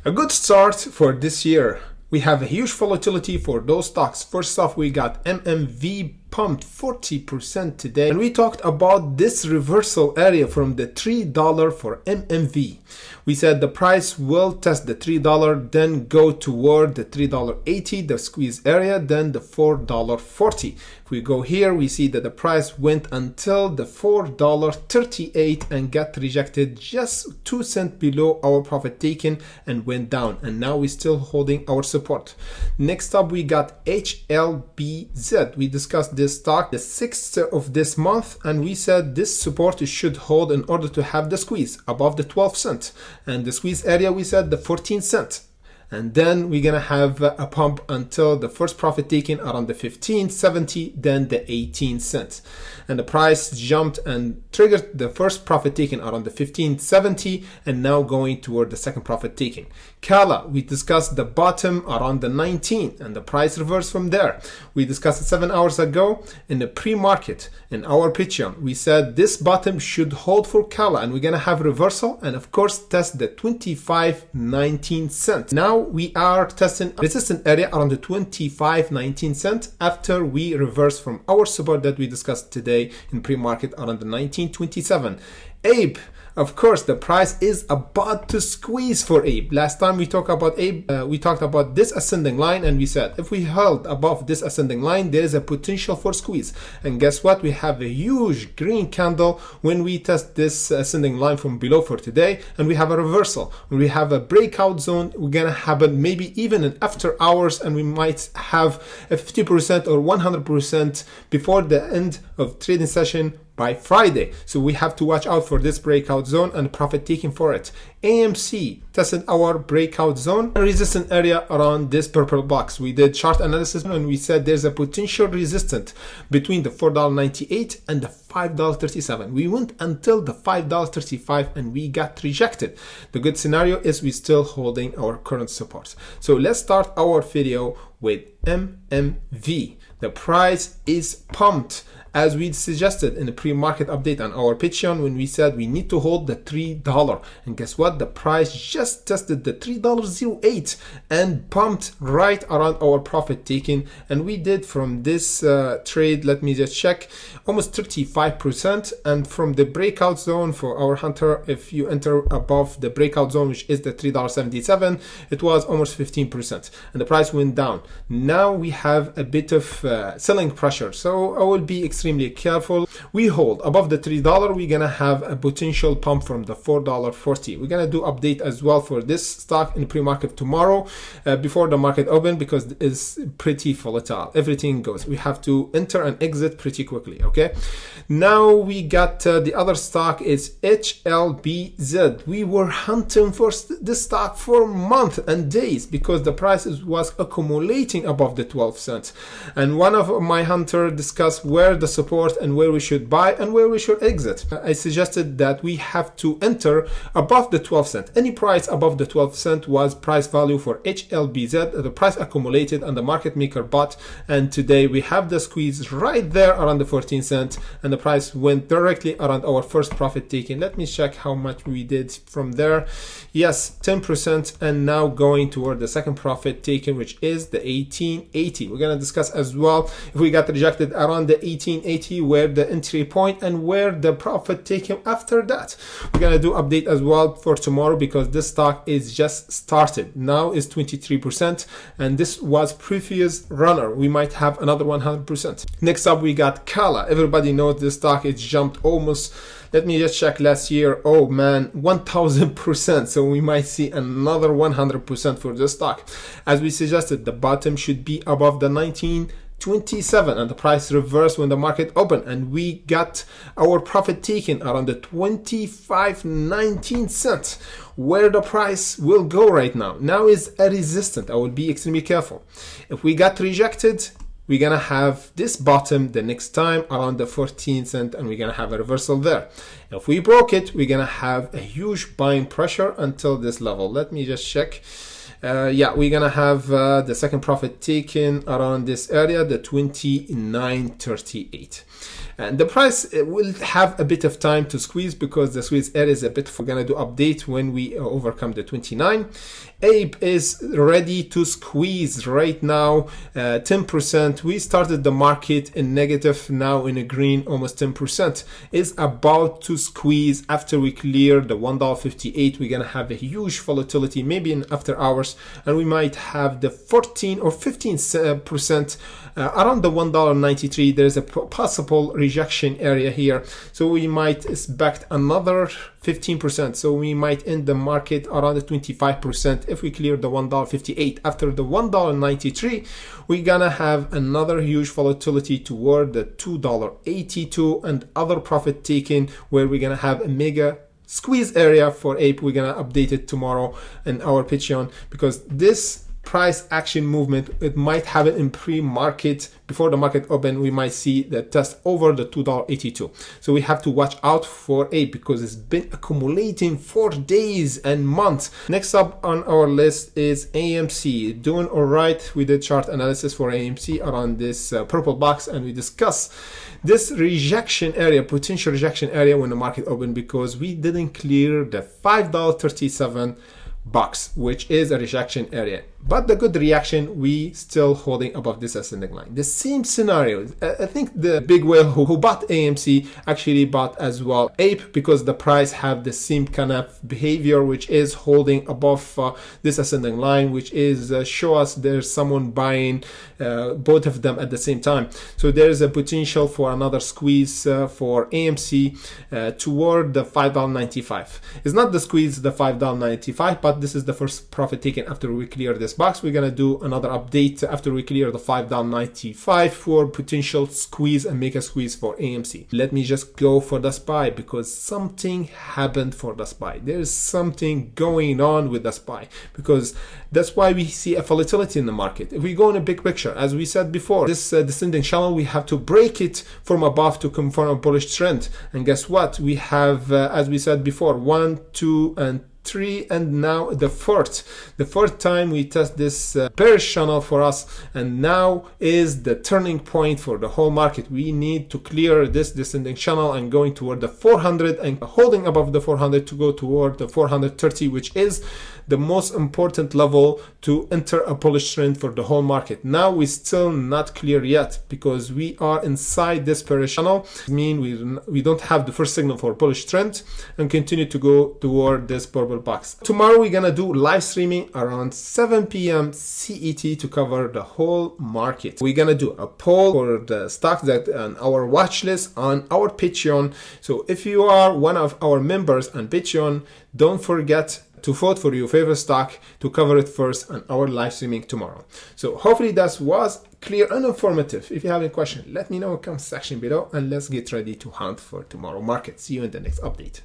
A good start for this year. We have a huge volatility for those stocks. First off, we got MMV pumped 40% today, and we talked about this reversal area from the $3 for MMV. We said the price will test the $3, then go toward the $3.80, the squeeze area, then the $4.40. If we go here, we see that the price went until the $4.38 and got rejected just 2 cents below our profit taken and went down, and now we're still holding our support. Next up, we got HLBZ. We discussed this stock the 6th of this month, and we said this support should hold in order to have the squeeze above the 12 cents, and the squeeze area we said the 14 cents. And then we're gonna have a pump until the first profit taken around the 15.70, then the 18 cents, and the price jumped and triggered the first profit taken around the 15.70, and now going toward the second profit taken. Kala, we discussed the bottom around the 19, and the price reversed from there. We discussed it 7 hours ago in the pre-market. In our Patreon, we said this bottom should hold for Kala, and we're gonna have reversal and of course test the 25.19 cents. Now we are testing resistance area around the 25.19 cents after we reverse from our support that we discussed today in pre-market around the 19.27. Ape, of course, the price is about to squeeze for Ape. Last time we talked about Ape, we talked about this ascending line, and we said if we held above this ascending line, there is a potential for squeeze. And guess what? We have a huge green candle when we test this ascending line from below for today, and we have a reversal. When we have a breakout zone, we're gonna happen maybe even in after hours, and we might have a 50% or 100% before the end of trading session by Friday. So we have to watch out for this breakout zone and profit taking for it. AMC tested our breakout zone and resistance area around this purple box. We did chart analysis and we said there's a potential resistance between the $4.98 and the $5.37. We went until the $5.35 and we got rejected. The good scenario is we're still holding our current support. So let's start our video with MMV. The price is pumped, as we suggested in the pre-market update on our Patreon when we said we need to hold the $3. And guess what? The price just tested the $3.08 and pumped right around our profit taking. And we did from this trade, let me just check, almost 35%. And from the breakout zone for our hunter, if you enter above the breakout zone, which is the $3.77, it was almost 15%. And the price went down. Now we have a bit of selling pressure. So I will be extremely careful. We hold above the $3. We're gonna have a potential pump from the $4.40. We're gonna do update as well for this stock in pre-market tomorrow before the market open, because it's pretty volatile. Everything goes. We have to enter and exit pretty quickly. Okay. Now we got the other stock is HLBZ. We were hunting for this stock for months and days because the price was accumulating above the 12 cents. And one of my hunter discussed where the support and where we should buy and where we should exit. I suggested that we have to enter above the 12 cent. Any price above the 12 cent was price value for HLBZ. The price accumulated and the market maker bought, and today we have the squeeze right there around the 14 cents, and the price went directly around our first profit taken. Let me check how much we did from there. Yes, 10%, and now going toward the second profit taken, which is the 18.80. We're gonna discuss as well if we got rejected around the 18.80, where the entry point and where the profit taken after that. We're gonna do update as well for tomorrow because this stock is just started. Now is 23%, and this was previous runner. We might have another 100%. Next up, we got Kala. Everybody knows this stock. It jumped almost, let me just check last year. Oh man, 1000%. So we might see another 100% for this stock. As we suggested, the bottom should be above the 19.27, and the price reversed when the market opened, and we got our profit taken around the 25.19 cents, where the price will go right now. Now is a resistance. I will be extremely careful. If we got rejected, we're gonna have this bottom the next time around the 14 cent, and we're gonna have a reversal there. If we broke it, we're gonna have a huge buying pressure until this level. Let me just check. Yeah, we're gonna have the second profit taken around this area, the 29.38. And the price will have a bit of time to squeeze because the squeeze area is a bit, we're gonna do update when we overcome the 29. Ape is ready to squeeze right now, 10%. We started the market in negative, now in a green, almost 10%. Is about to squeeze after we clear the $1.58. We're gonna have a huge volatility, maybe in after hours, and we might have the 14 or 15% around the $1.93. There's a possible rejection area here, so we might expect another 15%. So we might end the market around the 25% if we clear the $1.58. After the $1.93, we're gonna have another huge volatility toward the $2.82 and other profit taken, where we're gonna have a mega squeeze area for Ape. We're gonna update it tomorrow in our Patreon, because this price action movement, it might happen in pre-market. Before the market open, we might see the test over the $2.82. So we have to watch out for Ape because it's been accumulating for days and months. Next up on our list is AMC. Doing all right. We did chart analysis for AMC around this purple box, and we discuss this rejection area, potential rejection area when the market opened, because we didn't clear the $5.37 box, which is a rejection area. But the good reaction, we still holding above this ascending line. The same scenario. I think the big whale who bought AMC actually bought as well Ape, because the price have the same kind of behavior, which is holding above this ascending line, which is show us there's someone buying both of them at the same time. So there's a potential for another squeeze for AMC toward the $5.95. It's not the squeeze, the $5.95, but this is the first profit taken after we clear this box. We're gonna do another update after we clear the $5.95 for potential squeeze and make a squeeze for AMC. Let me just go for the SPY, because something happened for the SPY. There's something going on with the SPY, because that's why we see a volatility in the market. If we go in a big picture, as we said before, this descending channel, we have to break it from above to confirm a bullish trend. And guess what? We have, as we said before, 1, 2, and 3, and now the fourth time we test this bearish channel for us, and now is the turning point for the whole market. We need to clear this descending channel and going toward the 400 and holding above the 400 to go toward the 430, which is the most important level to enter a bullish trend for the whole market. Now we're still not clear yet, because we are inside this bearish channel. I mean, we don't have the first signal for bullish trend, and continue to go toward this purple box. Tomorrow we're gonna do live streaming around 7 p.m. CET to cover the whole market. We're gonna do a poll for the stocks that on our watch list on our Patreon. So if you are one of our members on Patreon, don't forget to vote for your favorite stock to cover it first on our live streaming tomorrow. So hopefully that was clear and informative. If you have any question, let me know in the comment section below, and let's get ready to hunt for tomorrow market. See you in the next update.